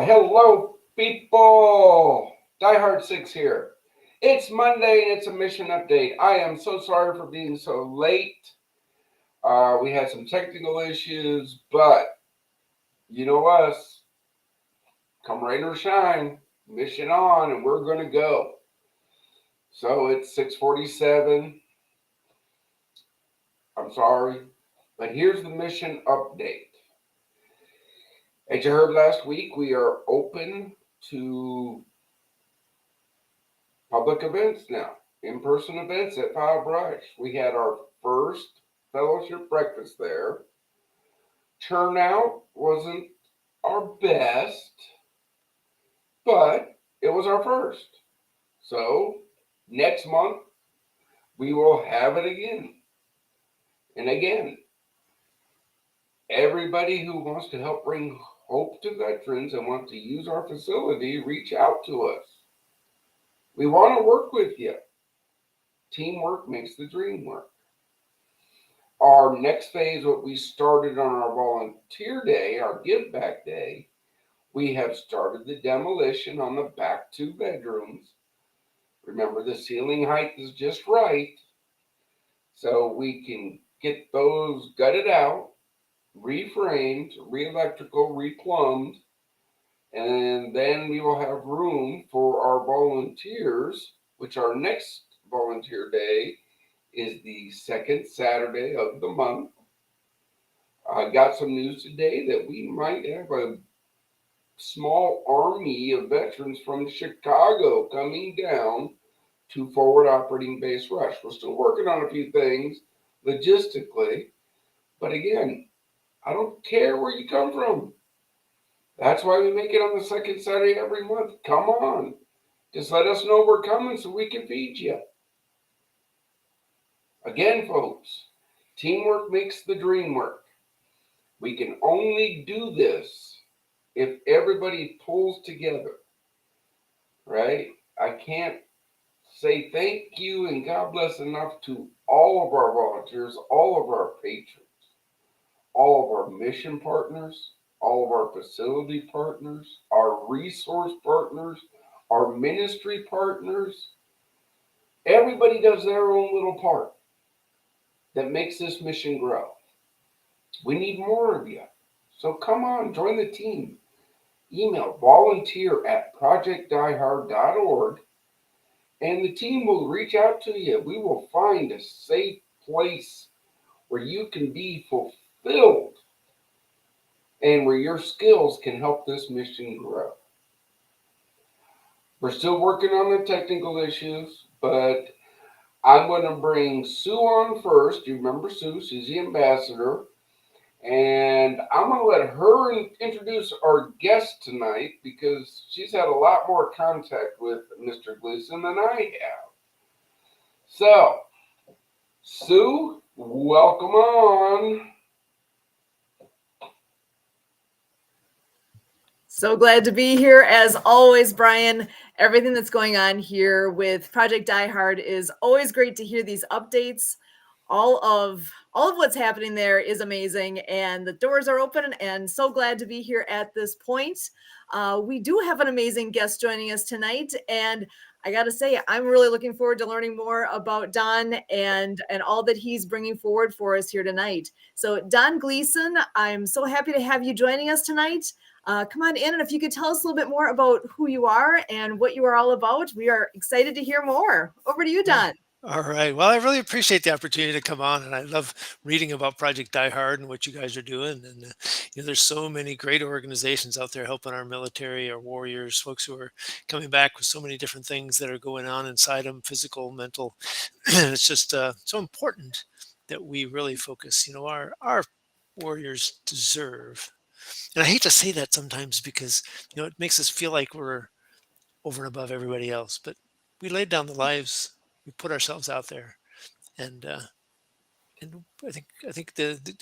Hello, people. Die Hard 6 here. It's Monday and it's a mission update. I am so sorry for being so late. We had some technical issues, but you know us. Come rain or shine, mission on, and we're going to go. So it's 6:47. I'm sorry, but here's the mission update. As you heard last week, we are open to public events now, in-person events at File Brush. We had our first fellowship breakfast there. Turnout wasn't our best, but it was our first. So next month, we will have it again. And again, everybody who wants to help bring hope to veterans and wants to use our facility, reach out to us. We want to work with you. Teamwork makes the dream work. Our next phase, what we started on our volunteer day, our give back day, we have started the demolition on the back 2 bedrooms. Remember, the ceiling height is just right. So we can get those gutted out, reframed, re-electrical, replumbed, and then we will have room for our volunteers, which our next volunteer day is the second Saturday of the month. I got some news today that we might have a small army of veterans from Chicago coming down to Forward Operating Base Rush. We're still working on a few things logistically, but again, I don't care where you come from. That's why we make it on the second Saturday every month. Come on. Just let us know we're coming so we can feed you. Again, folks, teamwork makes the dream work. We can only do this if everybody pulls together, right? I can't say thank you and God bless enough to all of our volunteers, all of our patrons, all of our mission partners, all of our facility partners, our resource partners, our ministry partners. Everybody does their own little part that makes this mission grow. We need more of you. So come on, join the team. Email volunteer@projectdiehard.org and the team will reach out to you. We will find a safe place where you can be fulfilled and where your skills can help this mission grow. We're still working on the technical issues, but I'm going to bring Sue on first. You remember Sue? She's the ambassador. And I'm going to let her introduce our guest tonight because she's had a lot more contact with Mr. Gleason than I have. So, Sue, welcome on. So glad to be here as always, Brian. Everything that's going on here with Project Die Hard is always great to hear these updates. All of what's happening there is amazing, and the doors are open, and so glad to be here at this point. We do have an amazing guest joining us tonight, and I got to say, I'm really looking forward to learning more about Don and all that he's bringing forward for us here tonight. So Don Gleason, I'm so happy to have you joining us tonight. Come on in, and if you could tell us a little bit more about who you are and what you are all about, we are excited to hear more. Over to you, Don. All right. Well, I really appreciate the opportunity to come on, and I love reading about Project Die Hard and what you guys are doing. And there's so many great organizations out there helping our military, our warriors, folks who are coming back with so many different things that are going on inside them, physical, mental. It's just so important that we really focus. Our warriors deserve. And I hate to say that sometimes because it makes us feel like we're over and above everybody else, but we laid down the lives. We put ourselves out there, and I think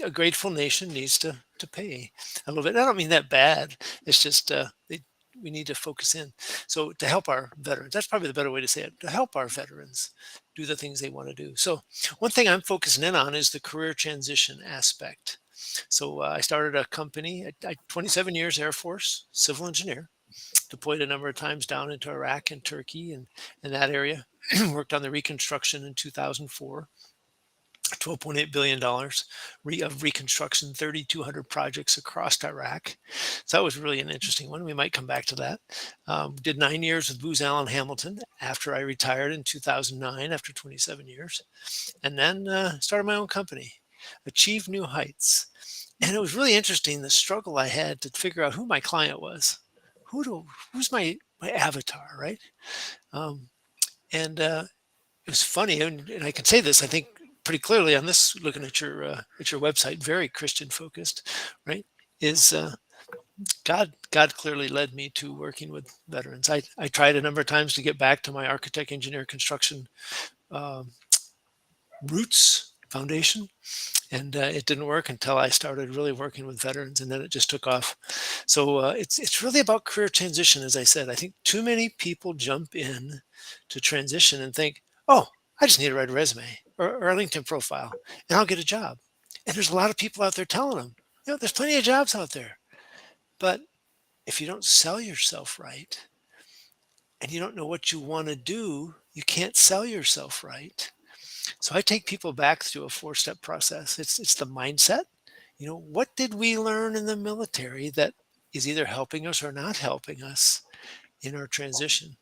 a grateful nation needs to pay a little bit. I don't mean that bad. It's just we need to focus in. So to help our veterans, that's probably the better way to say it. To help our veterans do the things they want to do. So one thing I'm focusing in on is the career transition aspect. So I started a company at 27 years Air Force, civil engineer, deployed a number of times down into Iraq and Turkey and in that area. Worked on the reconstruction in 2004. $12.8 billion of reconstruction, 3,200 projects across Iraq. So that was really an interesting one. We might come back to that. Did 9 years with Booz Allen Hamilton after I retired in 2009 after 27 years. And then started my own company, Achieve New Heights. And it was really interesting, the struggle I had to figure out who my client was. Who's my avatar, right? And it was funny, and I can say this, I think, pretty clearly on this, looking at your website, very Christian focused, right? Is God clearly led me to working with veterans. I tried a number of times to get back to my architect, engineer, construction um, roots foundation, and it didn't work until I started really working with veterans, and then it just took off. So it's really about career transition, as I said. I think too many people jump in to transition and think, oh, I just need to write a resume or a LinkedIn profile, and I'll get a job. And there's a lot of people out there telling them, there's plenty of jobs out there. But if you don't sell yourself right, and you don't know what you want to do, you can't sell yourself right. So I take people back through a 4-step process. It's the mindset. What did we learn in the military that is either helping us or not helping us in our transition?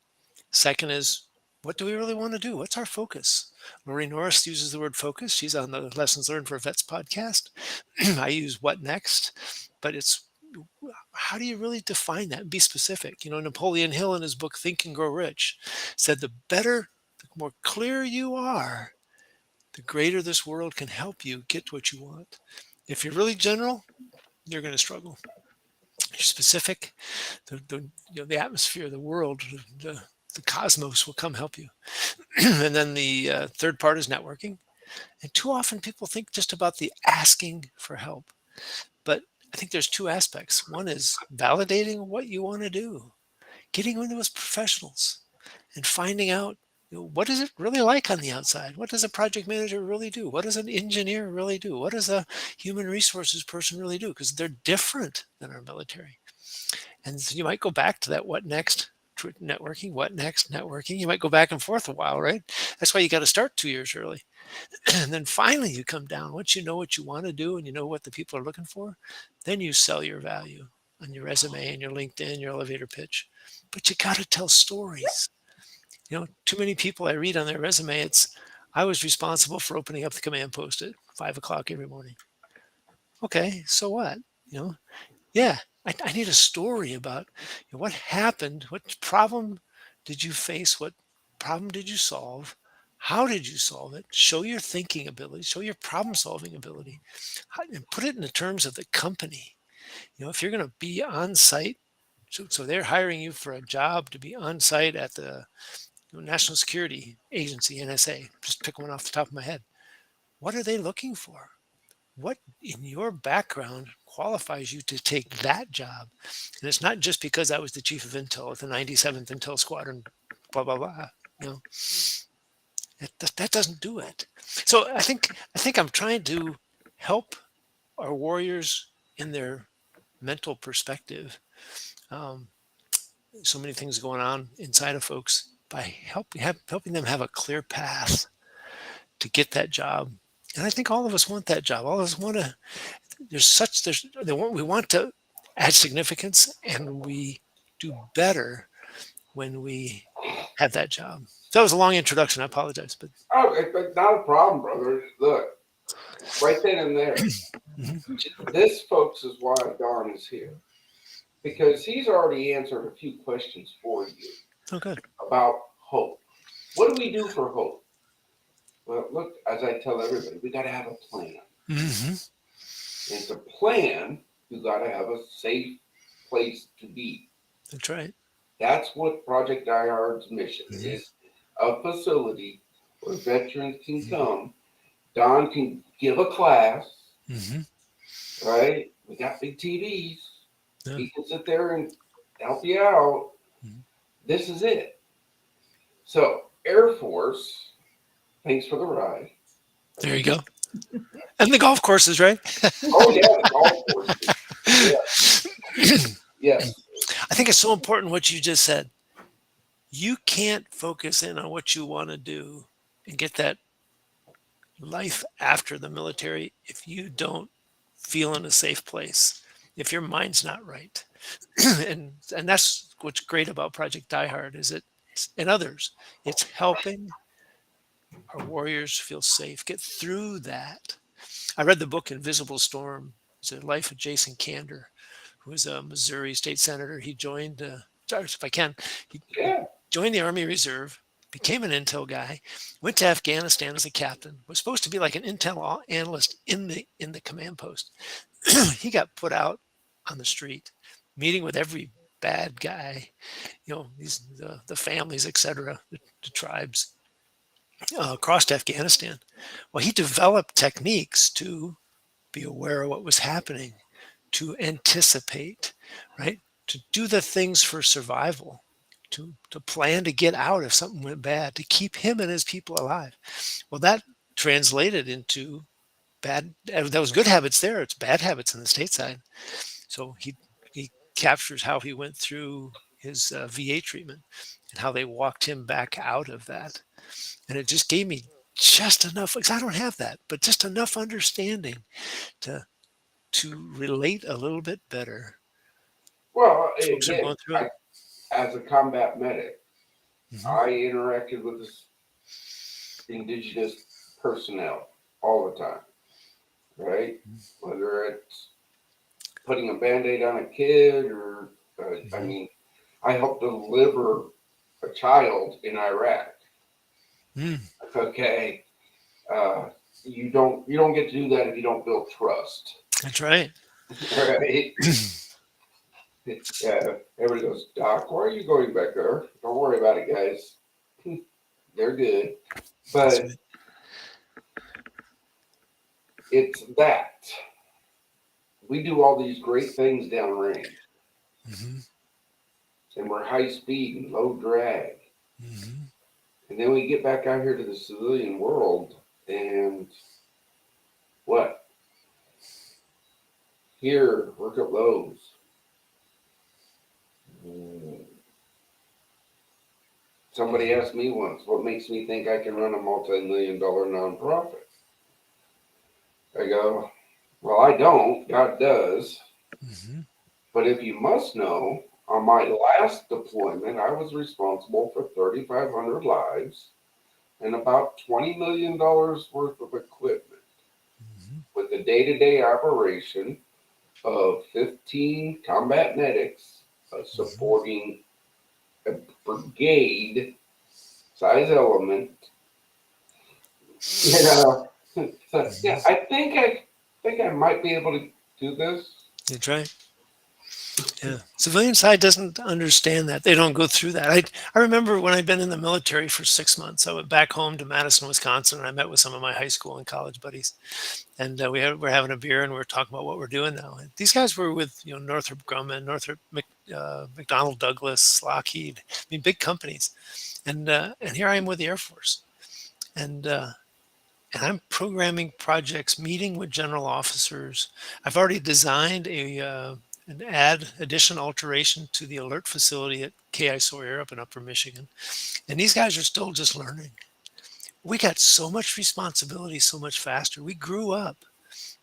Second is, what do we really want to do? What's our focus? Lori Norris uses the word focus. She's on the Lessons Learned for Vets podcast. I use what next, but it's how do you really define that and be specific? Napoleon Hill in his book, Think and Grow Rich, said the more clear you are, the greater this world can help you get to what you want. If you're really general, you're going to struggle. If you're specific, the atmosphere, the world, the cosmos will come help you. And then the third part is networking. And too often people think just about the asking for help. But I think there's two aspects. One is validating what you want to do, getting in with professionals and finding out, what is it really like on the outside? What does a project manager really do? What does an engineer really do? What does a human resources person really do? Because they're different than our military. And so you might go back to that what next networking, what next networking. You might go back and forth a while, right? That's why you got to start 2 years early. And then finally you come down. Once you know what you want to do and you know what the people are looking for, then you sell your value on your resume and your LinkedIn, your elevator pitch. But you got to tell stories. Too many people I read on their resume, I was responsible for opening up the command post at 5:00 every morning. Okay, so what? Yeah, I need a story about what happened, what problem did you face, what problem did you solve, how did you solve it? Show your thinking ability, show your problem solving ability, and put it in the terms of the company. If you're going to be on site, so they're hiring you for a job to be on site at the National Security Agency, NSA, just pick one off the top of my head. What are they looking for? What in your background qualifies you to take that job? And it's not just because I was the chief of intel at the 97th Intel Squadron, blah, blah, blah. That doesn't do it. So I think I'm trying to help our warriors in their mental perspective. So many things going on inside of folks by helping them have a clear path to get that job. And I think all of us want that job. All of us want to. We want to add significance, and we do better when we have that job. So that was a long introduction. I apologize, but it's not a problem, brother. Look, right then and there. This, folks, is why Don is here, because he's already answered a few questions for you. Okay. About hope. What do we do for hope? Well, look, as I tell everybody, we got to have a plan. Mm-hmm. And to plan, you got to have a safe place to be. That's right. That's what Project Die Hard's mission is. A facility where veterans can come. Don can give a class. Right? We got big TVs. Yeah. He can sit there and help you out. This is it. So, Air Force, thanks for the ride. There you go. And the golf courses, right? Oh yeah, the golf courses. Yeah. Yes. I think it's so important what you just said. You can't focus in on what you want to do and get that life after the military if you don't feel in a safe place, if your mind's not right. And that's what's great about Project Die Hard is it and others. It's helping our warriors feel safe, get through that. I read the book Invisible Storm. It's a life of Jason Kander, who was a Missouri state senator. He joined, sorry, if I can, he Yeah. joined the Army Reserve, became an intel guy, went to Afghanistan as a captain, was supposed to be like an intel analyst in the command post. He got put out on the street, meeting with every bad guy, these the families, etc., the tribes across Afghanistan. Well, he developed techniques to be aware of what was happening, to anticipate, right? To do the things for survival, to plan to get out if something went bad, to keep him and his people alive. Well, that translated into bad. That was good habits there. It's bad habits on the stateside. So he captures how he went through his VA treatment and how they walked him back out of that. And it just gave me just enough, because I don't have that, but just enough understanding to relate a little bit better. Well, Folks are again, going through it. as a combat medic, Mhm. I interacted with this indigenous personnel all the time, right? Whether it's putting a Band-Aid on a kid or, I mean, I helped deliver a child in Iraq. Mm, Okay, you don't get to do that if you don't build trust, that's right. right? Yeah, everybody goes, Doc, why are you going back there? Don't worry about it, guys. They're good, That's but right. it's that we do all these great things downrange, Mhm, and we're high speed and low drag, mhm. and then we get back out here to the civilian world, and what? Here, work at Lowe's. Mm. Somebody asked me once, what makes me think I can run a multi-million-dollar nonprofit? I go, well, I don't. God does. Mhm. But if you must know, on my last deployment, I was responsible for 3,500 lives and about $20 million worth of equipment Mhm. with the day-to-day operation of 15 combat medics Mhm. supporting a brigade size element. You know, so yeah, Mhm. I think I might be able to do this. That's right. Yeah. Civilian side doesn't understand that. They don't go through that. I remember when I'd been in the military for 6 months, I went back home to Madison, Wisconsin, and I met with some of my high school and college buddies. And we're having a beer and we're talking about what we're doing now. And these guys were with, Northrop Grumman, McDonnell Douglas, Lockheed, I mean, big companies. And here I am with the Air Force. And, uh, and I'm programming projects, meeting with general officers. I've already designed an addition alteration to the alert facility at KI Sawyer up in Upper Michigan. And these guys are still just learning. We got so much responsibility so much faster. We grew up.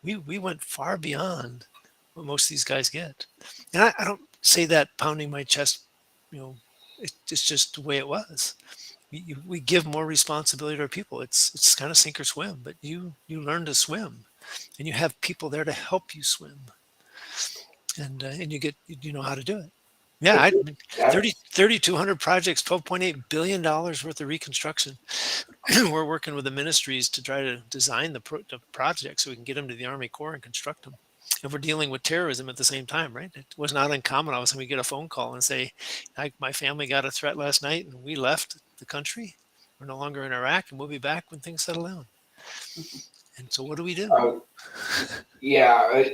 We went far beyond what most of these guys get. And I don't say that pounding my chest, you know, it's just the way it was. We give more responsibility to our people. It's kind of sink or swim, but you learn to swim, and you have people there to help you swim, and you know how to do it. Yeah, But I mean, that's 3,200 projects, $12.8 billion worth of reconstruction. We're working with the ministries to try to design the project so we can get them to the Army Corps and construct them. And we're dealing with terrorism at the same time, right? It was not uncommon. All of a sudden, we get a phone call and say, my family got a threat last night and we left the country. We're no longer in Iraq and we'll be back when things settle down. And so, what do we do? uh, yeah.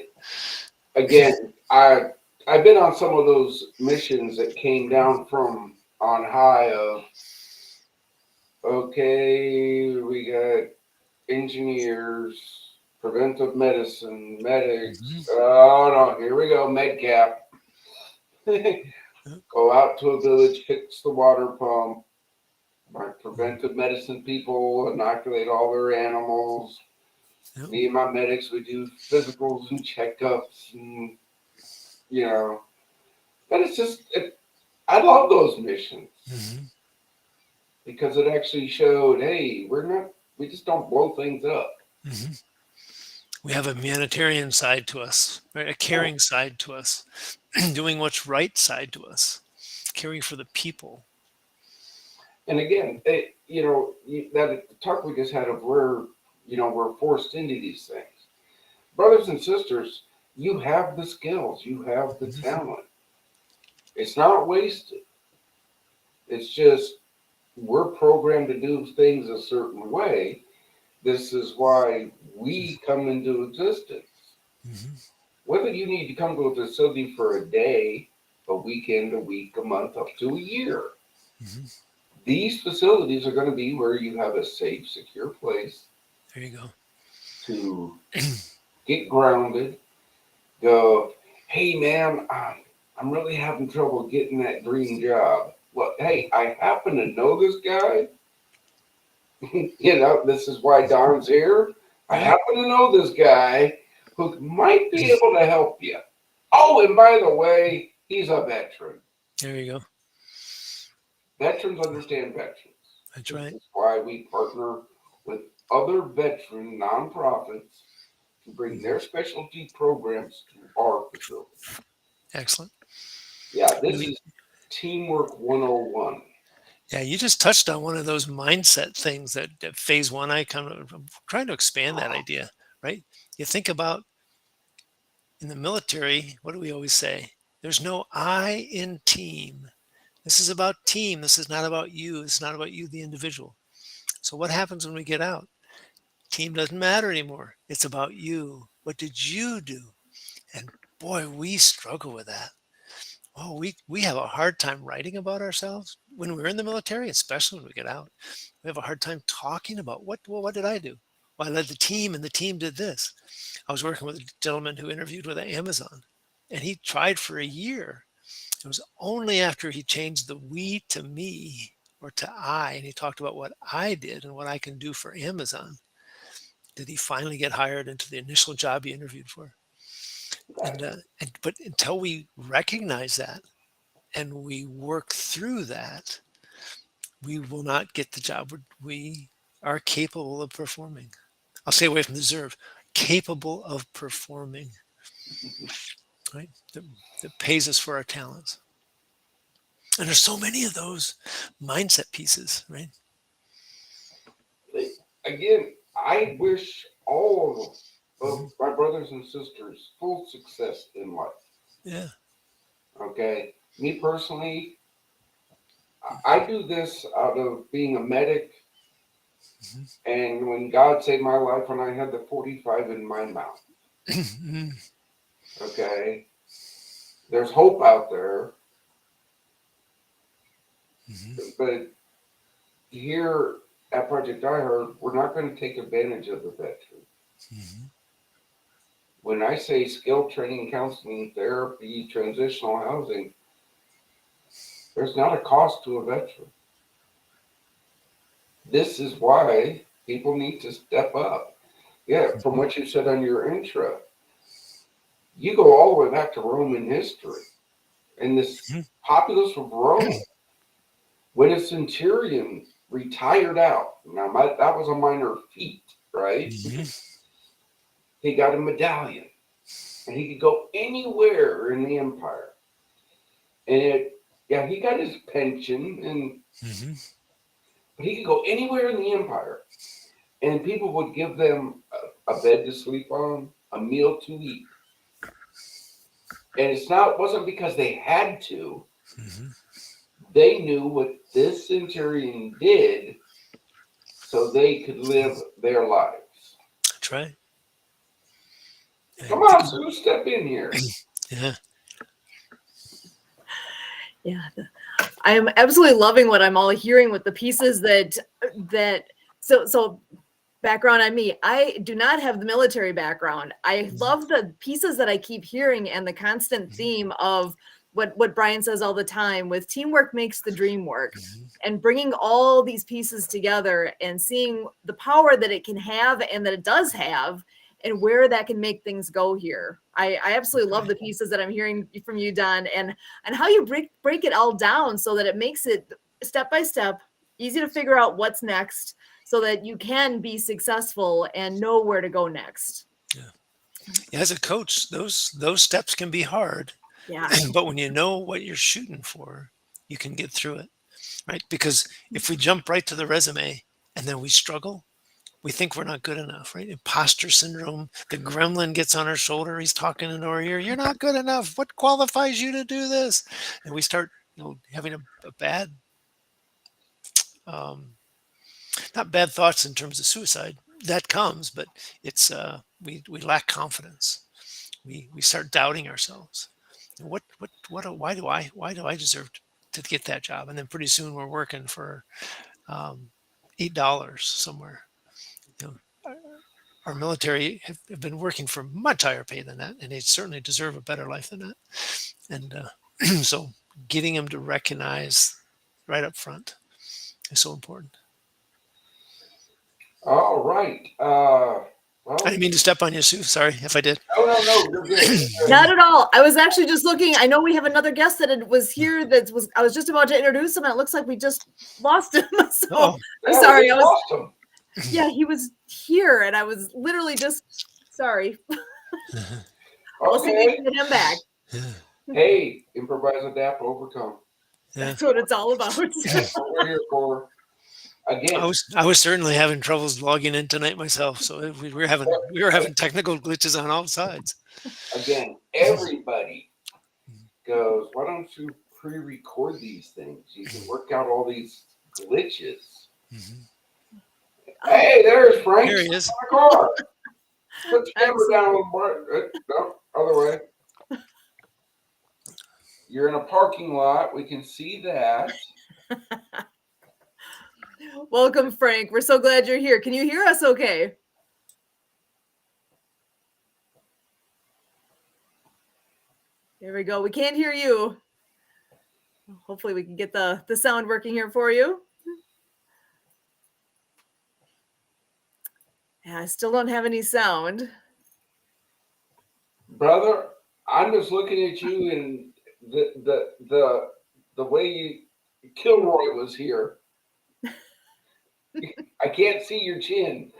Again, I've been on some of those missions that came down from on high of okay, we got engineers, preventive medicine, medics. Mhm. Oh no, here we go, MedCap. Go out to a village, fix the water pump. My preventive medicine people inoculate all their animals. Yep. Me and my medics, we do physicals and checkups, and you know. But it's just, I love those missions Mhm. because it actually showed, hey, we just don't blow things up. Mhm. We have a humanitarian side to us, right? A Oh, caring side to us, doing what's right side to us, caring for the people. and again, that talk we just had of where, we're forced into these things. Brothers and sisters, you have the skills, you have the Mhm. talent. It's not wasted. It's just we're programmed to do things a certain way. This is why we come into existence. Mhm. Whether you need to come to a facility for a day, a weekend, a week, a month, up to a year, Mhm. these facilities are going to be where you have a safe, secure place There you go. to get grounded. Go, hey man, I'm really having trouble getting that dream job. Well, hey, I happen to know this guy. This is why Don's here. I Yeah. happen to know this guy who might be able to help you. Oh, and by the way, he's a veteran. There you go. Veterans understand veterans. That's This right. is why we partner with other veteran nonprofits to bring Mhm. their specialty programs to our facility. Excellent. Yeah, You know, this is Teamwork 101. yeah, you just touched on one of those mindset things that phase one, I'm trying to expand that idea, right? You think about in the military, what do we always say? There's no I in team. This is about team. This is not about you. It's not about you, the individual. So what happens when we get out? Team doesn't matter anymore. It's about you. What did you do? And boy, we struggle with that. Oh, we have a hard time writing about ourselves when we're in the military, especially when we get out. We have a hard time talking about what did I do? Well, I led the team and the team did this. I was working with a gentleman who interviewed with Amazon and he tried for a year. It was only after he changed the we to me or to I and he talked about what I did and what I can do for Amazon did he finally get hired into the initial job he interviewed for. But until we recognize that and we work through that, we will not get the job we are capable of performing. I'll stay away from the deserve. Capable of performing, right? That pays us for our talents. And there's so many of those mindset pieces, right? Again, I wish all of Mhm. my brothers and sisters full success in life. Yeah. Okay? Me personally, I do this out of being a medic. Mhm. And when God saved my life, when I had the 45 in my mouth, Mhm. okay, there's hope out there. Mhm. But here at Project iHeart, we're not going to take advantage of the veteran. Mhm. When I say skill training, counseling, therapy, transitional housing, there's not a cost to a veteran. This is why people need to step up. Yeah, from what you said on your intro, you go all the way back to Roman history and this Mhm. populace of Rome. When a centurion retired out, now that was a minor feat, right? Mhm. He got a medallion and he could go anywhere in the empire. Yeah, he got his pension, Mhm. but he could go anywhere in the empire. And people would give them a bed to sleep on, a meal to eat. And wasn't because they had to. Mhm. They knew what this centurion did so they could live their lives. That's right. Come And think on, about Sue, step in here. yeah. Yeah, I am absolutely loving what I'm all hearing with the pieces that so background on me. I do not have the military background. I love the pieces that I keep hearing and the constant theme of what Brian says all the time with teamwork makes the dream work, and bringing all these pieces together and seeing the power that it can have and that it does have and where that can make things go here. I absolutely love the pieces that I'm hearing from you, Don, and how you break it all down so that it makes it step by step, easy to figure out what's next so that you can be successful and know where to go next. Yeah, as a coach, those steps can be hard. Yeah. But when you know what you're shooting for, you can get through it, right? Because if we jump right to the resume and then we struggle, we think we're not good enough, right? Imposter syndrome, the gremlin gets on our shoulder. He's talking in our ear. You're not good enough. What qualifies you to do this? And we start, having a bad, not bad thoughts in terms of suicide. That comes, but it's we lack confidence. We start doubting ourselves. Why do I deserve to get that job? And then pretty soon we're working for $8 somewhere. Our military have been working for much higher pay than that, and they certainly deserve a better life than that. And so getting them to recognize right up front is so important. All right. I didn't mean to step on you, Sue. Sorry if I did. No, you're good. Not at all. I was actually just looking. I know we have another guest that was here. I was just about to introduce him, and it looks like we just lost him. So I'm sorry. I lost him. Yeah, he was here, and I was literally just sorry. We'll see if we can get him back. Hey, improvise, adapt, overcome. That's what it's all about. That's what we're here for. Again, I was certainly having troubles logging in tonight myself, so we were having technical glitches on all sides. Again, everybody goes, why don't you pre-record these things? You can work out all these glitches. Hey, there's Frank. Here he is. In the car. Put the camera down a little more. No, other way. You're in a parking lot. We can see that. Welcome, Frank. We're so glad you're here. Can you hear us okay? There we go. We can't hear you. Hopefully we can get the sound working here for you. Yeah, I still don't have any sound. Brother, I'm just looking at you and the way Kilroy was here. I can't see your chin.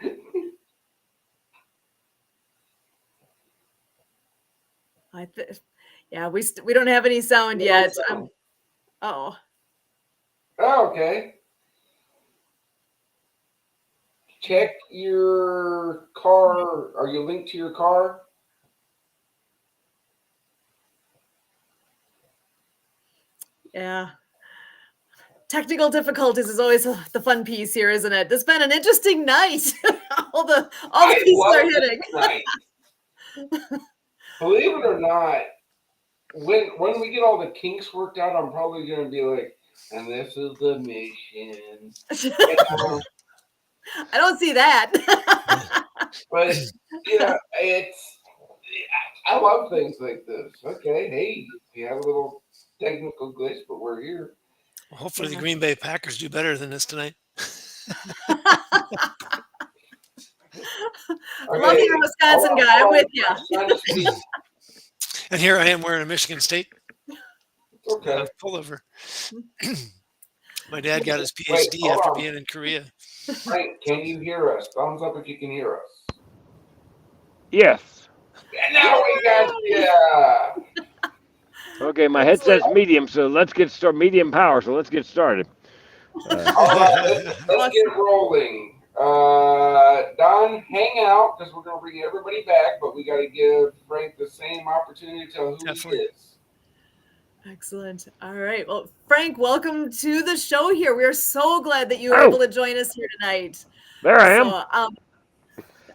Yeah, we don't have any sound yet. Oh. Oh, okay. Check your car. Are you linked to your car? Yeah. Technical difficulties is always the fun piece here, isn't it? It's been an interesting night. all the pieces are hitting. Believe it or not, when we get all the kinks worked out, I'm probably going to be like, and this is the mission. I don't see that. But I love things like this. Okay, hey, we have a little technical glitch, but we're here. Well, hopefully the Green Bay Packers do better than this tonight. Love your Wisconsin guy. I'm with you. And here I am wearing a Michigan State pullover. My dad got his PhD after being in Korea. Frank, can you hear us? Thumbs up if you can hear us. Yes. And now we got you. Okay, my headset's medium, so let's get started. Medium power, so let's get started. All right, let's get rolling. Don, hang out because we're going to bring everybody back, but we got to give Frank the same opportunity to tell who he is. Excellent. All right. Well, Frank, welcome to the show here. We are so glad that you were able to join us here tonight. There I am.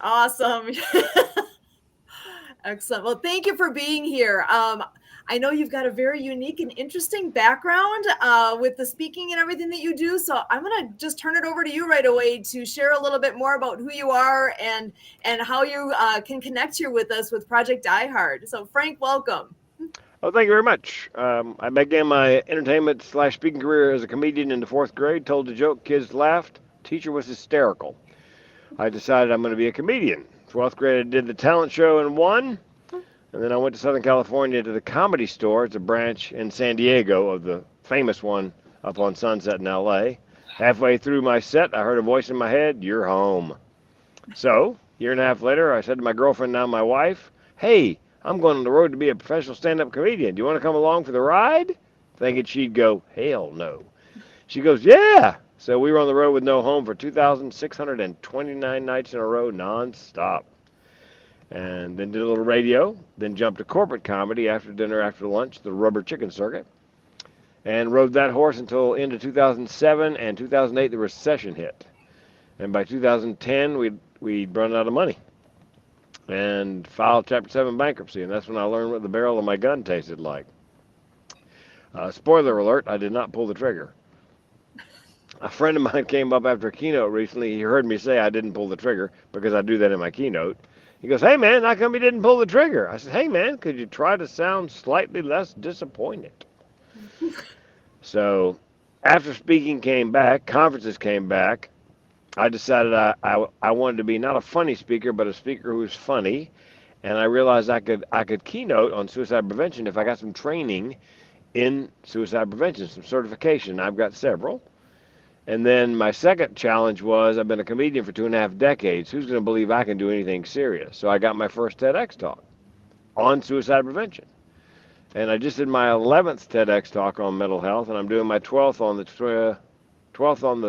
Awesome. Excellent. Well, thank you for being here. I know you've got a very unique and interesting background with the speaking and everything that you do. So I'm going to just turn it over to you right away to share a little bit more about who you are and how you can connect here with us with Project Die Hard. So Frank, welcome. Oh, thank you very much. I began my entertainment/speaking career as a comedian in the 4th grade. Told a joke, kids laughed. Teacher was hysterical. I decided I'm going to be a comedian. 12th grade, I did the talent show and won. And then I went to Southern California to the Comedy Store. It's a branch in San Diego of the famous one up on Sunset in LA. Halfway through my set, I heard a voice in my head, "You're home." So, year and a half later, I said to my girlfriend, now my wife, "Hey, I'm going on the road to be a professional stand-up comedian. Do you want to come along for the ride?" Thinking she'd go, "Hell no." She goes, "Yeah." So we were on the road with no home for 2,629 nights in a row, non-stop. And then did a little radio, then jumped to corporate comedy after dinner, after lunch, the rubber chicken circuit, and rode that horse until into 2007 and 2008 the recession hit. And by 2010 we'd run out of money and filed Chapter 7 bankruptcy, and that's when I learned what the barrel of my gun tasted like. Spoiler alert, I did not pull the trigger. A friend of mine came up after a keynote recently. He heard me say I didn't pull the trigger because I do that in my keynote. He goes, "Hey, man, how come you didn't pull the trigger?" I said, "Hey, man, could you try to sound slightly less disappointed?" So after speaking came back, conferences came back, I decided I wanted to be not a funny speaker, but a speaker who was funny. And I realized I could keynote on suicide prevention if I got some training in suicide prevention, some certification. I've got several. And then my second challenge was I've been a comedian for 2.5 decades. Who's going to believe I can do anything serious? So I got my first TEDx talk on suicide prevention. And I just did my 11th TEDx talk on mental health, and I'm doing my 12th on the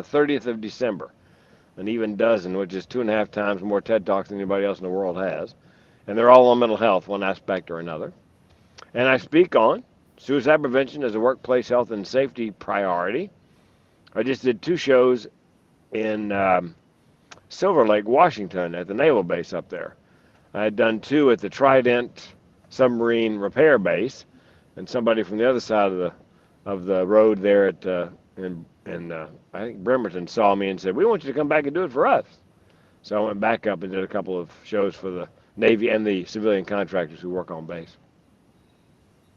30th of December. An even dozen, which is 2.5 times more TED Talks than anybody else in the world has. And they're all on mental health, one aspect or another. And I speak on suicide prevention as a workplace health and safety priority. I just did 2 shows in Silver Lake, Washington, at the naval base up there. I had done 2 at the Trident submarine repair base, and somebody from the other side of the road there at in I think Bremerton saw me and said, "We want you to come back and do it for us." So I went back up and did a couple of shows for the Navy and the civilian contractors who work on base.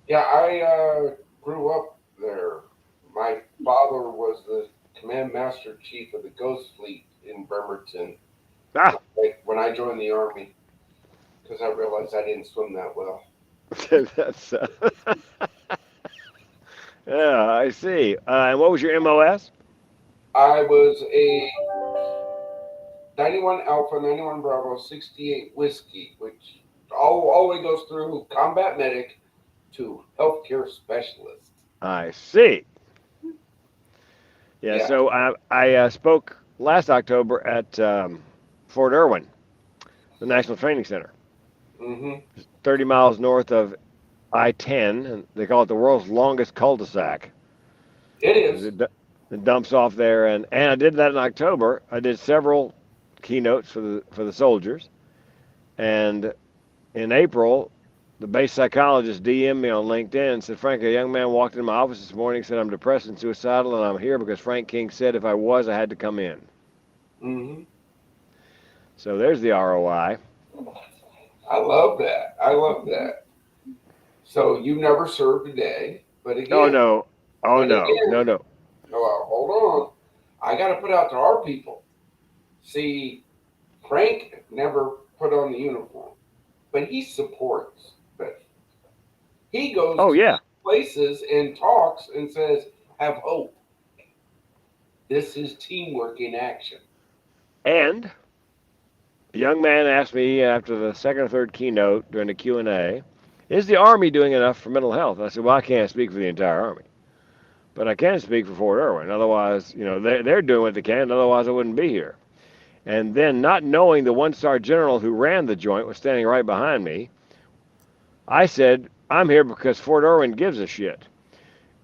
Yeah, I grew up there. My father was the command master chief of the Ghost Fleet in Bremerton when I joined the Army, because I realized I didn't swim that well. That's yeah, I see. And what was your MOS? I was a 91 Alpha, 91 Bravo, 68 Whiskey, which all the way goes through combat medic to healthcare specialist. I see. Yeah. So I spoke last October at Fort Irwin, the National Training Center. 30 miles north of I-10, and they call it the world's longest cul-de-sac. It is. It dumps off there, and I did that in October. I did several keynotes for the soldiers, and in April, the base psychologist DM'd me on LinkedIn and said, "Frank, a young man walked into my office this morning, said I'm depressed and suicidal, and I'm here because Frank King said if I was, I had to come in." So there's the ROI. I love that. So you never served a day, but again. No. Well, hold on. I got to put out to our people. See, Frank never put on the uniform, but he supports veterans. He goes to places and talks and says, "Have hope." This is teamwork in action. And a young man asked me after the second or third keynote during the Q&A, "Is the Army doing enough for mental health?" I said, "Well, I can't speak for the entire Army, but I can speak for Fort Irwin. Otherwise, they're doing what they can. Otherwise, I wouldn't be here." And then, not knowing the one-star general who ran the joint was standing right behind me, I said, "I'm here because Fort Irwin gives a shit."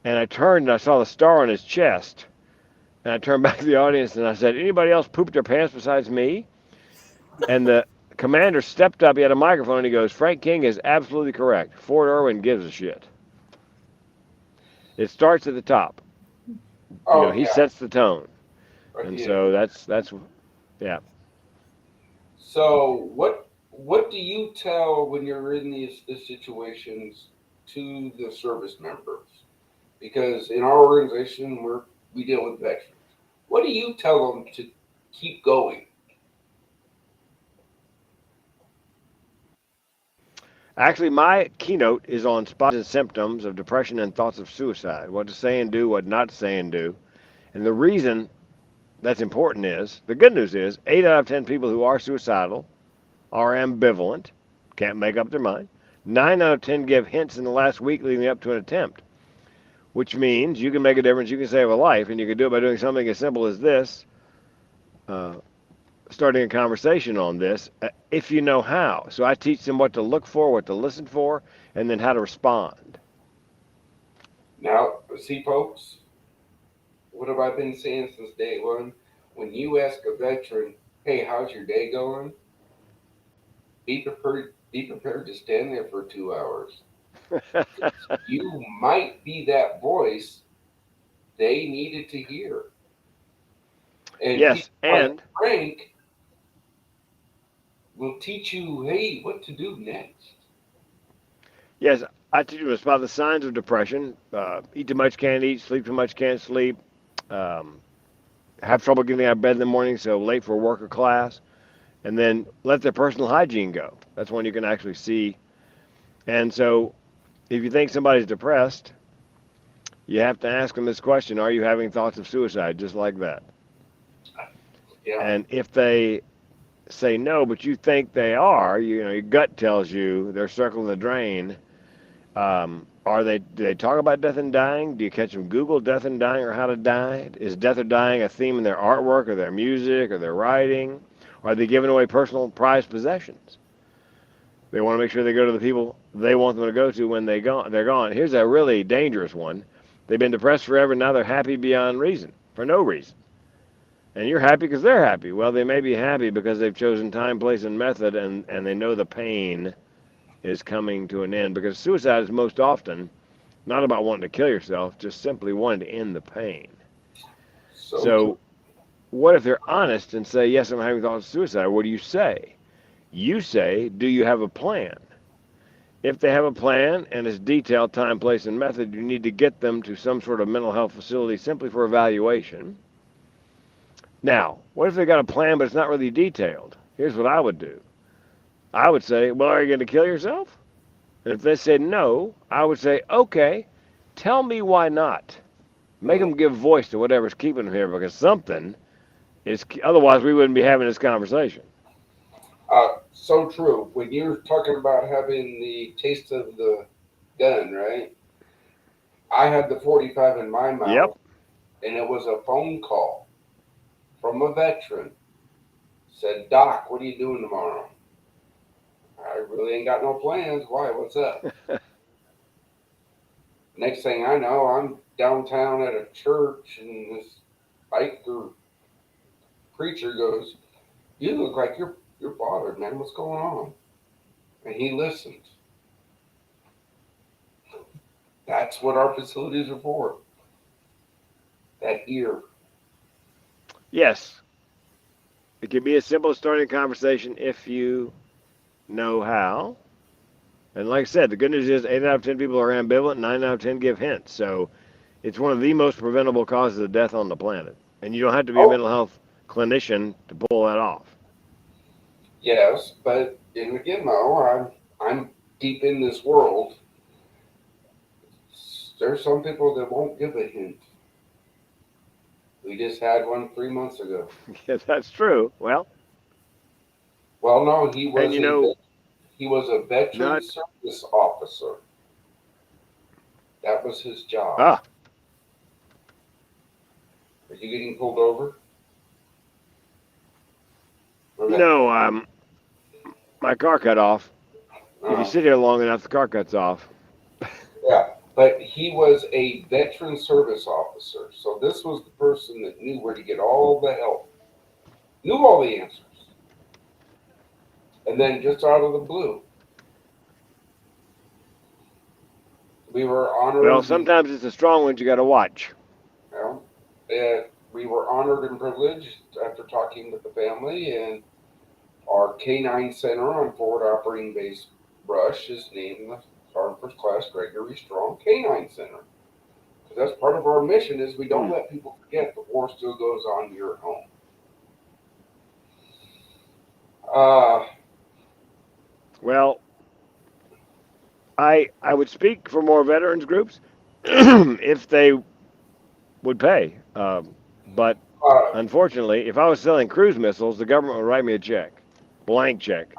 And I turned and I saw the star on his chest. And I turned back to the audience and I said, "Anybody else pooped their pants besides me?" And the commander stepped up. He had a microphone and he goes, "Frank King is absolutely correct. Fort Irwin gives a shit." It starts at the top. Oh He yeah, sets the tone, right and here. so that's yeah. So what do you tell when you're in these situations to the service members? Because in our organization we deal with veterans. What do you tell them to keep going? Actually, my keynote is on signs and symptoms of depression and thoughts of suicide. What to say and do, what not to say and do. And the reason that's important is the good news is 8 out of 10 people who are suicidal are ambivalent, can't make up their mind. 9 out of 10 give hints in the last week leading up to an attempt, which means you can make a difference, you can save a life, and you can do it by doing something as simple as this, uh, starting a conversation on this, if you know how. So I teach them what to look for, what to listen for, and then how to respond. Now, see, folks, what have I been saying since day one? When you ask a veteran, "Hey, how's your day going?" Be prepared. Be prepared to stand there for 2 hours. You might be that voice they needed to hear. And people Yes, like and Frank will teach you, hey, what to do next. yes, I teach them about the signs of depression. Eat too much, can't eat. Sleep too much, can't sleep. Um, have trouble getting out of bed in the morning, so late for work or class. And then let their personal hygiene go. That's when you can actually see. And so if you think somebody's depressed, you have to ask them this question: are you having thoughts of suicide? Just like that. Yeah. And if they say no, but you think they are, your gut tells you they're circling the drain. Are they? Do they talk about death and dying? Do you catch them Google death and dying or how to die? Is death or dying a theme in their artwork or their music or their writing? Or are they giving away personal prized possessions? They want to make sure they go to the people they want them to go to when they're gone. Here's a really dangerous one. They've been depressed forever. Now they're happy beyond reason for no reason. And you're happy because they're happy. Well, they may be happy because they've chosen time, place, and method, and they know the pain is coming to an end. Because suicide is most often not about wanting to kill yourself, just simply wanting to end the pain. So true. So, what if they're honest and say, yes, I'm having thoughts of suicide? What do you say? You say, do you have a plan? If they have a plan and it's detailed time, place, and method, you need to get them to some sort of mental health facility simply for evaluation. Now, what if they got a plan but it's not really detailed? Here's what I would do. I would say, well, are you going to kill yourself? And if they said no, I would say, okay, tell me why not. Make them give voice to whatever's keeping them here because something is, otherwise we wouldn't be having this conversation. So true. When you're talking about having the taste of the gun, right? I had the 45 in my Yep. mouth, and it was a phone call from a veteran. Said, "Doc, what are you doing tomorrow?" I really ain't got no plans. Why? What's up? Next thing I know, I'm downtown at a church, and this biker preacher goes, "You look like you're bothered, man. What's going on?" And he listened. That's what our facilities are for. That ear. Yes. It can be as simple as starting a conversation if you know how. And like I said, the good news is 8 out of 10 people are ambivalent, 9 out of 10 give hints. So it's one of the most preventable causes of death on the planet. And you don't have to be a Oh, mental health clinician to pull that off. yes, but and again, though, I'm deep in this world. There's some people that won't give a hint. We just had one 3 months ago. Yeah, that's true. Well, Well, no, and he was a veteran not, service officer. That was his job. ah, Are you getting pulled over? Okay. no, my car cut off. If you Uh, sit here long enough, the car cuts off. yeah, but he was a veteran service officer. So this was the person that knew where to get all the help, knew all the answers. And then just out of the blue, We were honored. Well, sometimes it's the strong ones you got to watch. Well, we were honored and privileged after talking with the family, and our K9 Center on Forward Operating Base Brush is named the Sergeant First Class Gregory Strong K9 Center. Because that's part of our mission is we don't let people forget the war still goes on here at home. Well, I would speak for more veterans groups if they would pay. But unfortunately, if I was selling cruise missiles, the government would write me a check, blank check.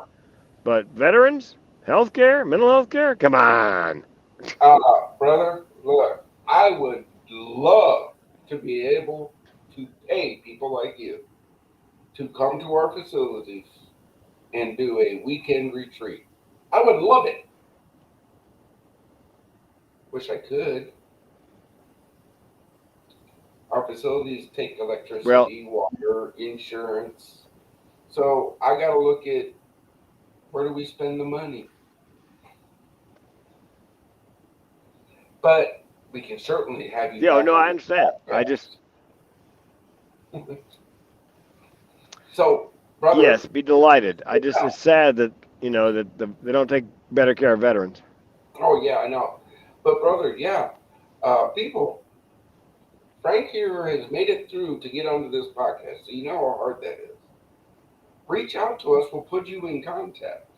But veterans, healthcare, mental health care, come on. Brother, look, I would love to be able to pay people like you to come to our facilities and do a weekend retreat. I would love it. Wish I could. Our facilities take electricity, water, insurance. So I got to look at where do we spend the money. But we can certainly have you. Yeah, no, I understand. I just. So, brother. Yes, be delighted. It's sad that they don't take better care of veterans. Oh yeah, I know. But brother, yeah, people. Frank here has made it through to get onto this podcast, so you know how hard that is. Reach out to us. We'll put you in contact.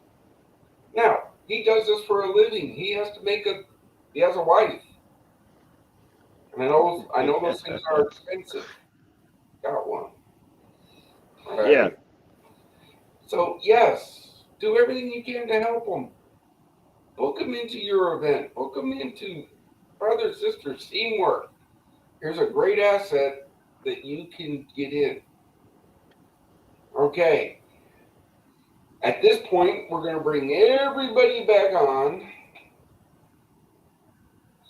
Now, he does this for a living. He has a wife. And I know those things are expensive. Got one. Right? Yeah. So, yes, do everything you can to help them. Book them into your event. Book them into brothers, sisters, teamwork. Here's a great asset that you can get in. Okay. At this point, we're going to bring everybody back on.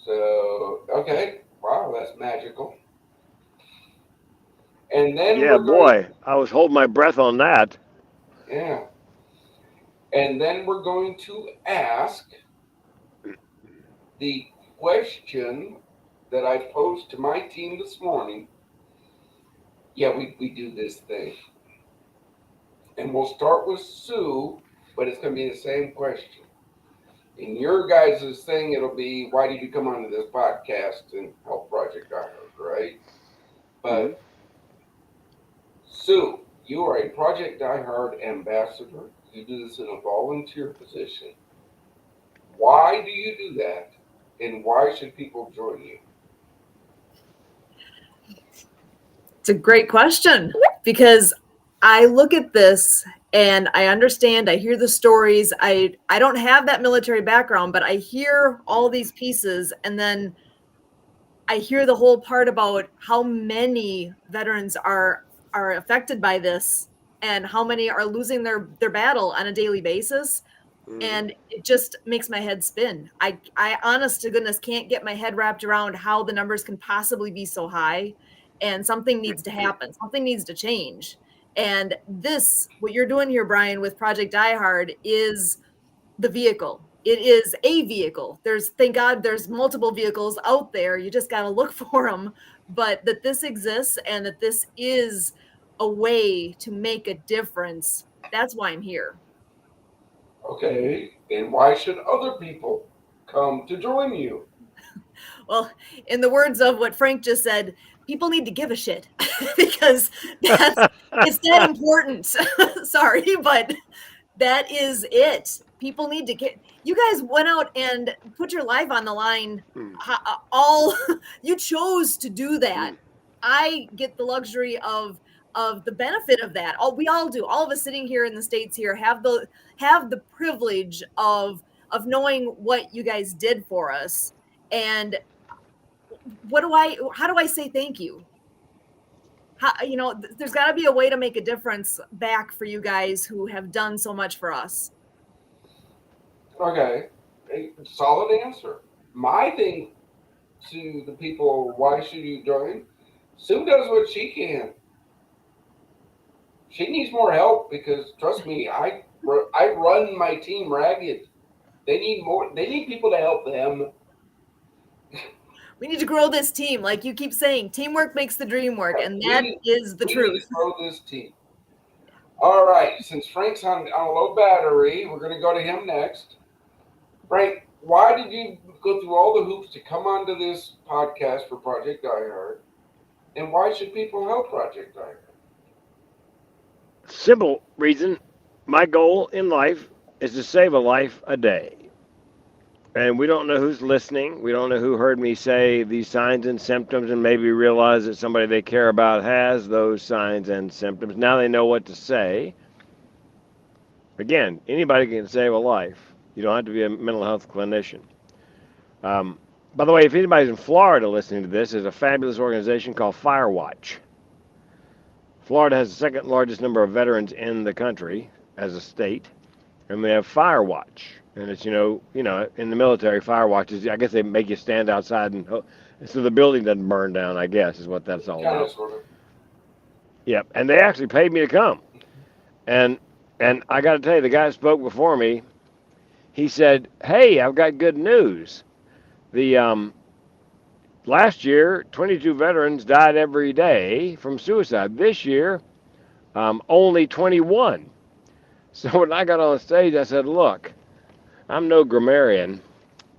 So, okay. Wow, that's magical. And then I was holding my breath on that. Yeah. And then we're going to ask the question that I posed to my team this morning. Yeah, we do this thing. And we'll start with Sue, but it's going to be the same question. In your guys' thing, it'll be, why did you come onto this podcast and help Project Ireland, right? But Sue, you are a Project Die Hard ambassador. You do this in a volunteer position. Why do you do that? And why should people join you? It's a great question because I look at this and I understand, I hear the stories. I don't have that military background, but I hear all these pieces, and then I hear the whole part about how many veterans are affected by this and how many are losing their battle on a daily basis. And it just makes my head spin. I honest to goodness can't get my head wrapped around how the numbers can possibly be so high, and something needs to happen. Something needs to change. And this, what you're doing here, Brian, with Project Die Hard is the vehicle. It is a vehicle. Thank God there's multiple vehicles out there. You just got to look for them. But that this exists and that this is a way to make a difference. That's why I'm here. Okay, and why should other people come to join you? Well, in the words of what Frank just said, people need to give a shit because it's that important. Sorry, but that is it. People need to get. You guys went out and put your life on the line. You chose to do that. I get the luxury of the benefit of that. We all do. All of us sitting here in the States here have the privilege of knowing what you guys did for us. And how do I say thank you? There's got to be a way to make a difference back for you guys who have done so much for us. Okay, a solid answer. My thing to the people, why should you join? Sue does what she can. She needs more help because, trust me, I run my team ragged. They need more. They need people to help them. We need to grow this team. Like you keep saying, teamwork makes the dream work. And that is the we truth. need to grow this team. All right. Since Frank's on a low battery, we're going to go to him next. Frank, why did you go through all the hoops to come onto this podcast for Project Die Hard? And why should people help Project Die Hard? Simple reason. My goal in life is to save a life a day. And we don't know who's listening. We don't know who heard me say these signs and symptoms and maybe realize that somebody they care about has those signs and symptoms. Now they know what to say. Again, anybody can save a life. You don't have to be a mental health clinician. By the way, if anybody's in Florida listening to this, there's a fabulous organization called Firewatch. Florida has the second largest number of veterans in the country as a state, and they have Firewatch. And it's in the military, Firewatch is, I guess they make you stand outside and so the building doesn't burn down. I guess is what that's all about. Sort of. Yep, and they actually paid me to come, and I got to tell you, the guy who spoke before me, he said, "Hey, I've got good news. The last year, 22 veterans died every day from suicide. This year, only 21." So when I got on stage, I said, "Look, I'm no grammarian,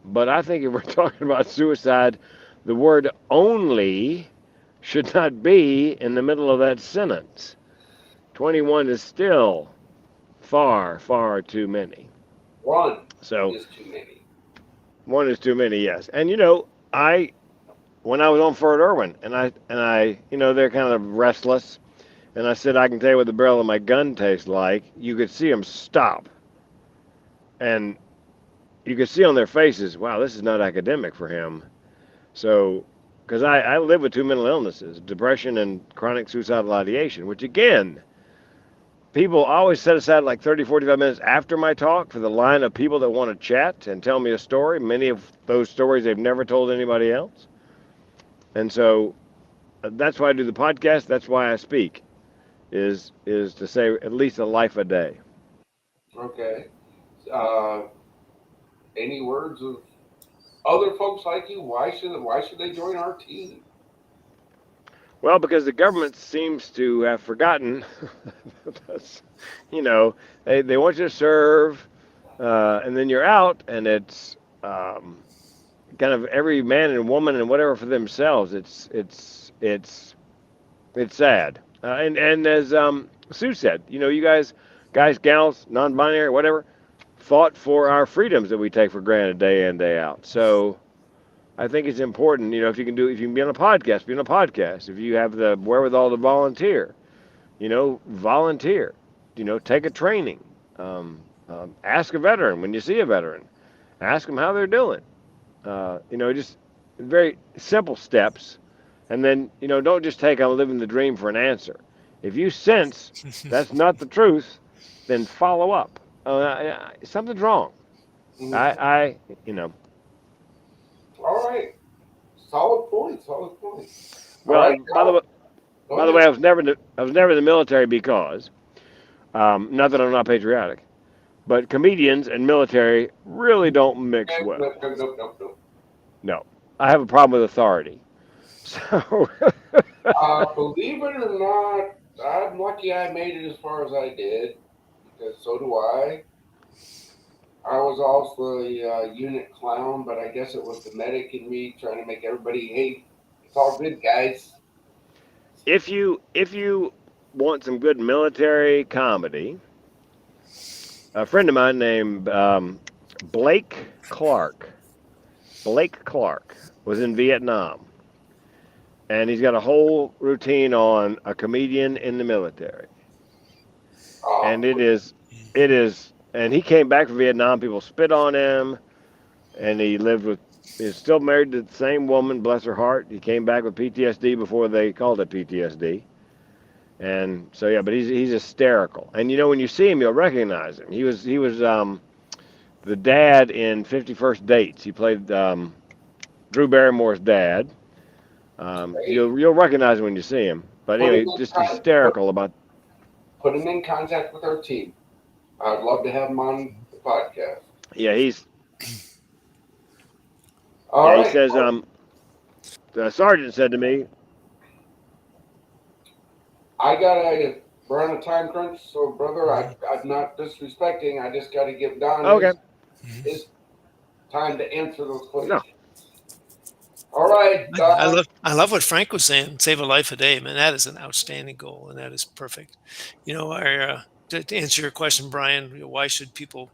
but I think if we're talking about suicide, the word only should not be in the middle of that sentence. 21 is still far, far too many." One So is too many. one is too many, yes. And when I was on Fort Irwin, and I they're kind of restless, and I said, "I can tell you what the barrel of my gun tastes like." You could see them stop, and you could see on their faces, wow, this is not academic for him. So, because I live with two mental illnesses, depression and chronic suicidal ideation, which again, people always set aside like 30, 45 minutes after my talk for the line of people that want to chat and tell me a story. Many of those stories they've never told anybody else. And so that's why I do the podcast. That's why I speak, is to save at least a life a day. Okay. Any words of other folks like you? Why should they join our team? Well, because the government seems to have forgotten. They want you to serve, and then you're out, and it's kind of every man and woman and whatever for themselves. It's sad. And as Sue said, you guys, gals, non-binary, whatever, fought for our freedoms that we take for granted day in, day out. So I think it's important, if you can be on a podcast, be on a podcast. If you have the wherewithal to volunteer, volunteer. Take a training. Ask a veteran when you see a veteran. Ask them how they're doing. Just very simple steps. And then, don't just take on living the dream for an answer. If you sense that's not the truth, then follow up. Something's wrong. Mm-hmm. All right. Solid point. Well, right, by the way, I was never in the military because, not that I'm not patriotic, but comedians and military really don't mix well. No. No, I have a problem with authority. So, Believe it or not, I'm lucky I made it as far as I did, because so do I. I was also the unit clown, but I guess it was the medic in me trying to make everybody, hey, it's all good, guys. if you want some good military comedy, a friend of mine named Blake Clark was in Vietnam, and he's got a whole routine on a comedian in the military, and it is, and he came back from Vietnam. People spit on him, and he's still married to the same woman, bless her heart. He came back with PTSD before they called it PTSD. And so, yeah, but he's hysterical. And when you see him, you'll recognize him. He was the dad in 51st Dates. He played Drew Barrymore's dad. You'll recognize him when you see him. But anyway, just hysterical about. Put him in contact with our team. I'd love to have him on the podcast. Yeah, he's. All Yeah, he right. says, the sergeant said to me, We're on a time crunch, so brother, Mhm. I'm not disrespecting. I just got to give Don okay, Mhm. his time to answer those no, questions. All right, Don. I love what Frank was saying. Save a life a day, man. That is an outstanding goal, and that is perfect. To answer your question, Brian, why should people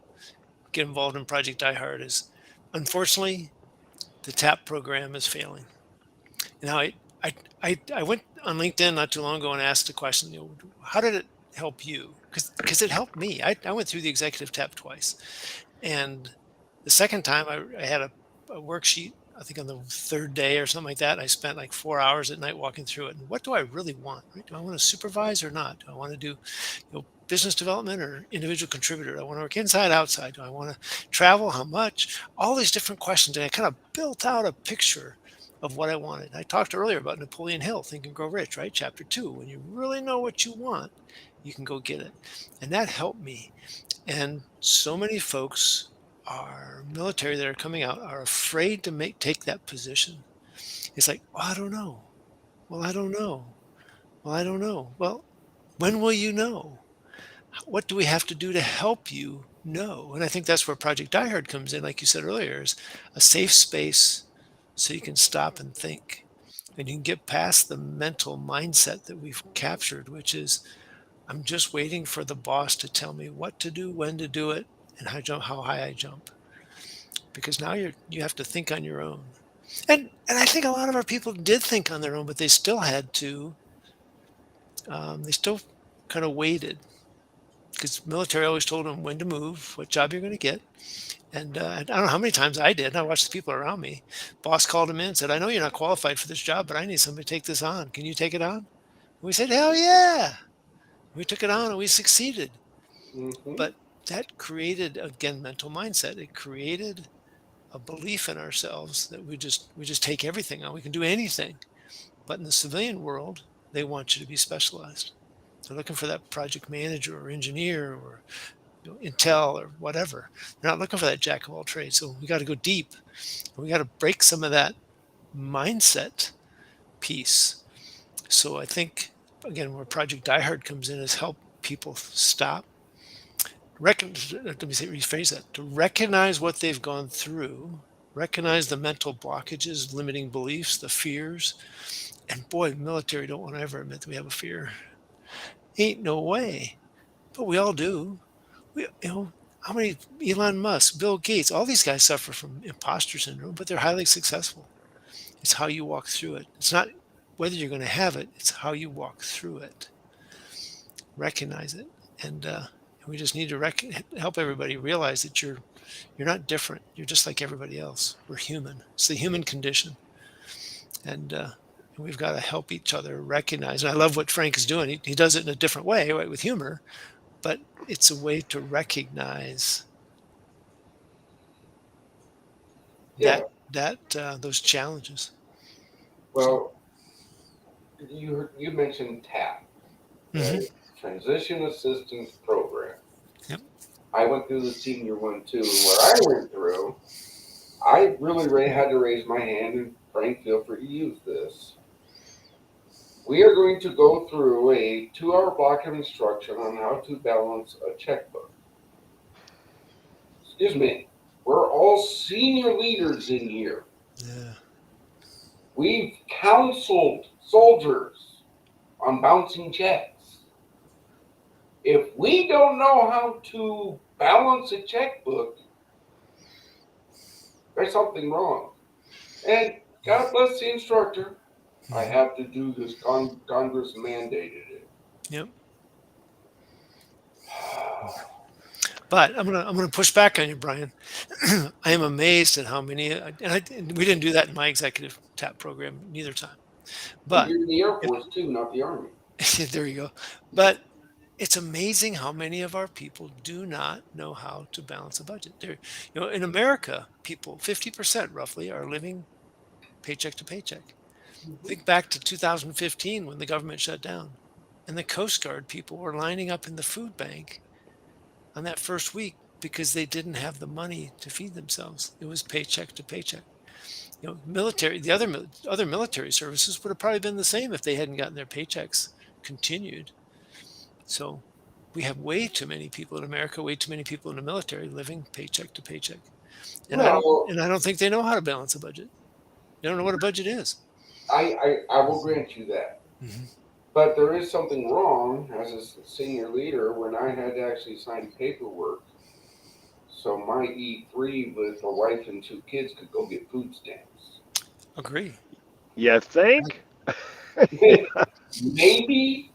get involved in Project Die Hard? Is unfortunately the TAP program is failing. Now, I, I went on LinkedIn not too long ago and asked a question. How did it help you? Because it helped me. I went through the executive TAP twice, and the second time I had a worksheet. I think on the third day or something like that, I spent like 4 hours at night walking through it. And what do I really want? Right? Do I want to supervise or not? Do I want to do business development or individual contributor? Do I want to work inside, outside? Do I want to travel? How much? All these different questions. And I kind of built out a picture of what I wanted. I talked earlier about Napoleon Hill, Think and Grow Rich, right? Chapter 2. When you really know what you want, you can go get it. And that helped me. And so many folks are military that are coming out are afraid to take that position. It's like, oh, I don't know. Well, I don't know. Well, I don't know. Well, when will you know? What do we have to do to help you know? And I think that's where Project Die Hard comes in, like you said earlier, is a safe space so you can stop and think. And you can get past the mental mindset that we've captured, which is I'm just waiting for the boss to tell me what to do, when to do it, and how high I jump. Because now you have to think on your own. And I think a lot of our people did think on their own, but they still had to. They still kind of waited because military always told them when to move, what job you're going to get. And I don't know how many times I did. I watched the people around me. Boss called him in and said, I know you're not qualified for this job, but I need somebody to take this on. Can you take it on? And we said, hell yeah. We took it on and we succeeded. Mm-hmm. But that created, again, mental mindset. It created a belief in ourselves that we just take everything on. We can do anything. But in the civilian world, they want you to be specialized. They're looking for that project manager or engineer or Intel or whatever. They're not looking for that jack of all trades. So we got to go deep. We got to break some of that mindset piece. So I think again, where Project Die Hard comes in is help people stop. Let me say, rephrase that. To recognize what they've gone through, recognize the mental blockages, limiting beliefs, the fears. And boy, military don't want to ever admit that we have a fear. Ain't no way. But we all do. How many Elon Musk, Bill Gates, all these guys suffer from imposter syndrome, but they're highly successful. It's how you walk through it. It's not whether you're going to have it, it's how you walk through it. Recognize it. And we just need to help everybody realize that you're not different. You're just like everybody else. We're human. It's the human condition. And we've got to help each other recognize. And I love what Frank is doing. He does it in a different way, right, with humor, but it's a way to recognize Yeah. that those challenges. So, Well, you mentioned TAP, mhm, right? Transition Assistance Program. yep, I went through the senior one too, and where I went through, I really had to raise my hand, and Frank, feel free to use this. We are going to go through a 2-hour block of instruction on how to balance a checkbook. Excuse me. We're all senior leaders in here. yeah, We've counseled soldiers on bouncing checks. If we don't know how to balance a checkbook, there's something wrong. And God bless the instructor. I mhm, have to do this. Congress mandated it. yep. But I'm gonna push back on you, Brian. I am amazed at how many, and we didn't do that in my executive TAP program neither time. Well, But you're in the Air if, Force too, not the Army. there you go. But it's amazing how many of our people do not know how to balance a budget. In America, people 50% roughly are living paycheck to paycheck. Mhm. Think back to 2015 when the government shut down, and the Coast Guard people were lining up in the food bank on that first week because they didn't have the money to feed themselves. It was paycheck to paycheck. other military services would have probably been the same if they hadn't gotten their paychecks continued. So we have way too many people in America, way too many people in the military living paycheck to paycheck. And Well, I don't think they know how to balance a budget. They don't know what a budget is. I will grant you that. Hmm. But there is something wrong as a senior leader when I had to actually sign paperwork so my E3 with a wife and 2 kids could go get food stamps. Agree. You think? Maybe.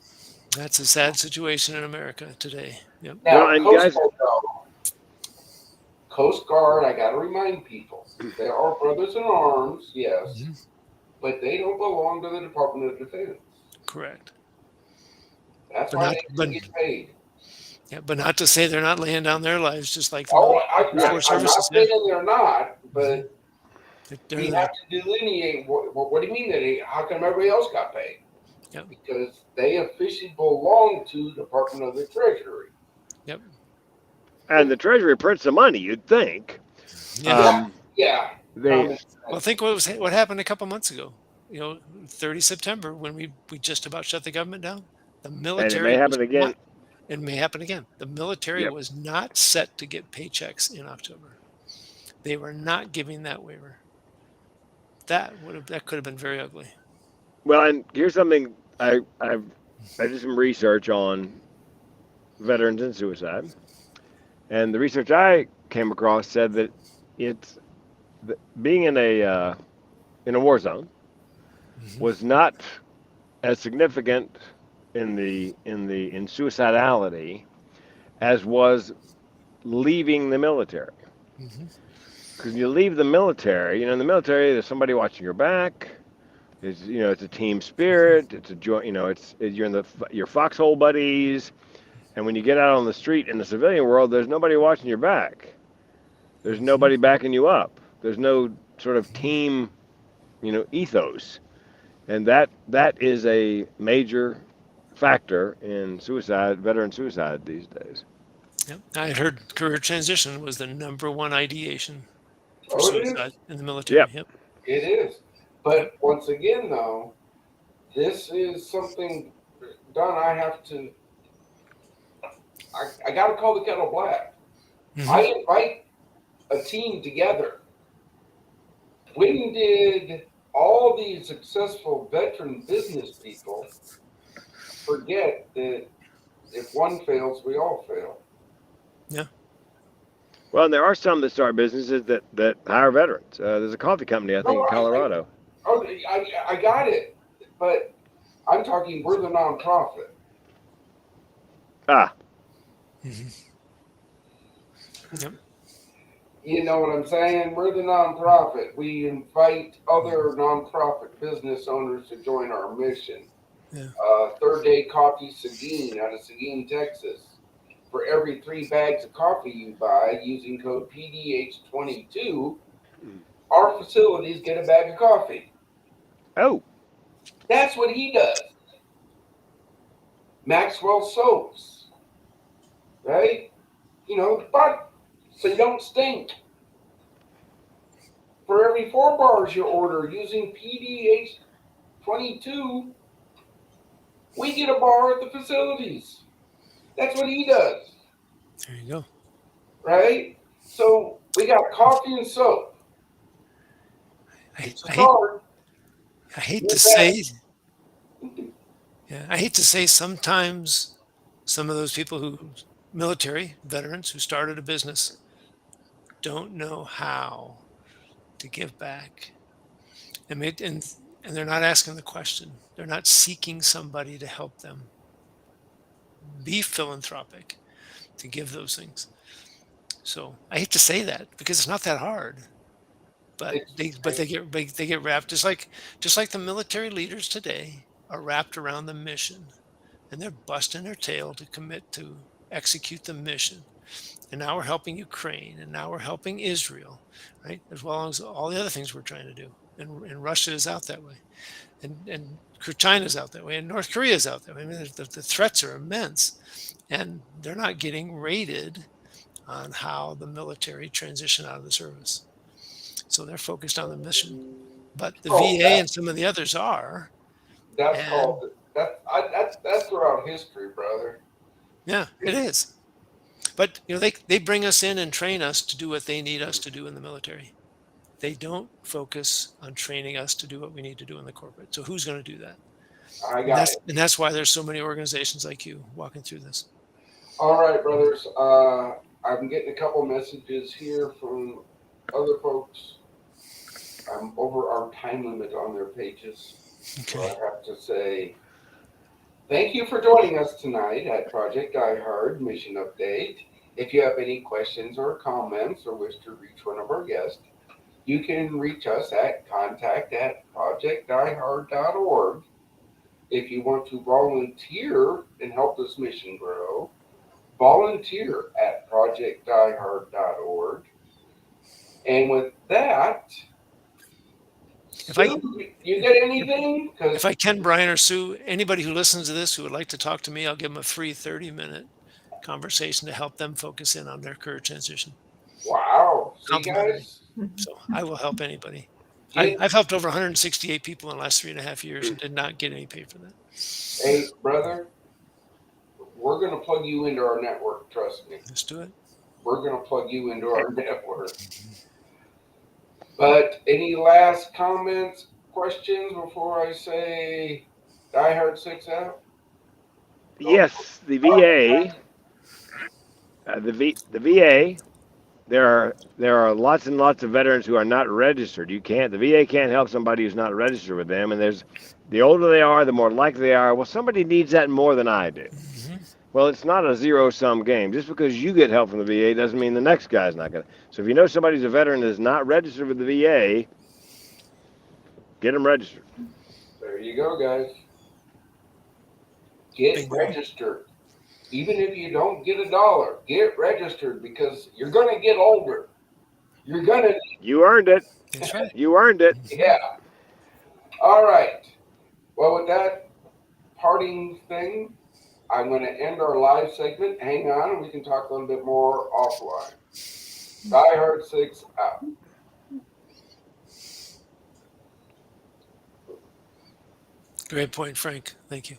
That's a sad situation in America today. Yep. Now, Well, and Coast guys, Guard, though. Coast Guard, I got to remind people, they are brothers in arms, yes, Hmm. but they don't belong to the Department of Defense. Correct. That's But why not, they but can get paid. yeah, but not to say they're not laying down their lives just like the Oh, force I'm not services. Yeah. saying they're not, but They're we the, have to delineate what do you mean that how come everybody else got paid? Yep. Because they officially belong to the Department of the Treasury. Yep. and the Treasury prints the money, you'd think. Yeah. Yeah. They, Well, think what happened a couple months ago. 30 September when we just about shut the government down. The and it military may was happen again. not, it may happen again. The military Yep. was not set to get paychecks in October. They were not giving that waiver. That could have been very ugly. Well, and here's something I did some research on veterans and suicide, and the research I came across said that it's being in a war zone Mhm. was not as significant in suicidality as was leaving the military. Mhm. Because you leave the military, in the military, there's somebody watching your back. It's a team spirit. It's a joint. You're in your foxhole buddies, and when you get out on the street in the civilian world, there's nobody watching your back. There's nobody backing you up. There's no sort of team, ethos, and that is a major factor in veteran suicide these days. Yep. I had heard career transition was the number one ideation for Oh, it is. suicide in the military. Yep. Yep. It is. But once again, though, this is something, Don, I have to, I got to call the kettle black. Mhm. I invite a team together. When did all these successful veteran business people forget that if one fails, we all fail? Yeah. Well, and there are some that start businesses that hire veterans. There's a coffee company, I think, in Colorado. I got it. But I'm talking, we're the nonprofit. Ah, Mhm. Yep. You know what I'm saying? We're the nonprofit. We invite other nonprofit business owners to join our mission. Yeah. Third Day Coffee Seguin out of Seguin, Texas. For every 3 bags of coffee you buy using code PDH22, our facilities get a bag of coffee. oh, That's what he does. Maxwell Soaps, right? But so you don't stink. For every 4 bars you order using PDH22, we get a bar at the facilities. That's what he does, There you go. right? So we got coffee and soap. It's a card. I hate With to say, yeah, I hate to say sometimes some of those people military veterans who started a business don't know how to give back. And they're not asking the question. They're not seeking somebody to help them be philanthropic, to give those things. So I hate to say that because it's not that hard. But they get wrapped just like the military leaders today are wrapped around the mission, and they're busting their tail to commit to execute the mission. And now we're helping Ukraine, and now we're helping Israel, right? As well as all the other things we're trying to do. And Russia is out that way, and China's out that way, and North Korea's out that way. I mean, the threats are immense, and they're not getting rated on how the military transition out of the service. so they're focused on the mission. But the Oh, VA and some of the others are. that's And called that's throughout history, brother. yeah, it is. But they bring us in and train us to do what they need us to do in the military. They don't focus on training us to do what we need to do in the corporate. So who's going to do that? I And got that's it. and that's why there's so many organizations like you walking through this. All right, brothers. I'm getting a couple messages here from other folks. I'm over our time limit on their pages. So I Okay. have to say thank you for joining us tonight at Project Die Hard Mission Update. If you have any questions or comments or wish to reach one of our guests, you can reach us at contact@projectdiehard.org. If you want to volunteer and help this mission grow, volunteer at projectdiehard.org. And with that, If I Sue, you get anything? if Because, I can, Brian or Sue, anybody who listens to this who would like to talk to me, I'll give them a free 30-minute conversation to help them focus in on their career transition. wow, see, Complimentary. guys, So I will help anybody. get, I've helped over 168 people in the last 3.5 years and did not get any pay for that. hey, brother, we're going to plug you into our network, trust me. Let's do it. We're going to plug you into our network. But any last comments, questions before I say Die Hard 6 out? Yes, the VA, the VA. There are lots and lots of veterans who are not registered. The VA can't help somebody who's not registered with them. And the older they are, the more likely they are. Well, somebody needs that more than I do. Mm-hmm. Well, it's not a zero-sum game. Just because you get help from the VA doesn't mean the next guy's not going to. So if you know somebody's a veteran that's not registered with the VA, get them registered. There you go, guys. Get Bingo. registered. Even if you don't get $1, get registered because you're going to get older. You're going to, You earned it. That's right. You earned it. yeah. All right. Well, with that parting thing, I'm going to end our live segment. Hang on, and we can talk a little bit more offline. Die Hard 6 out. Great point, Frank. Thank you.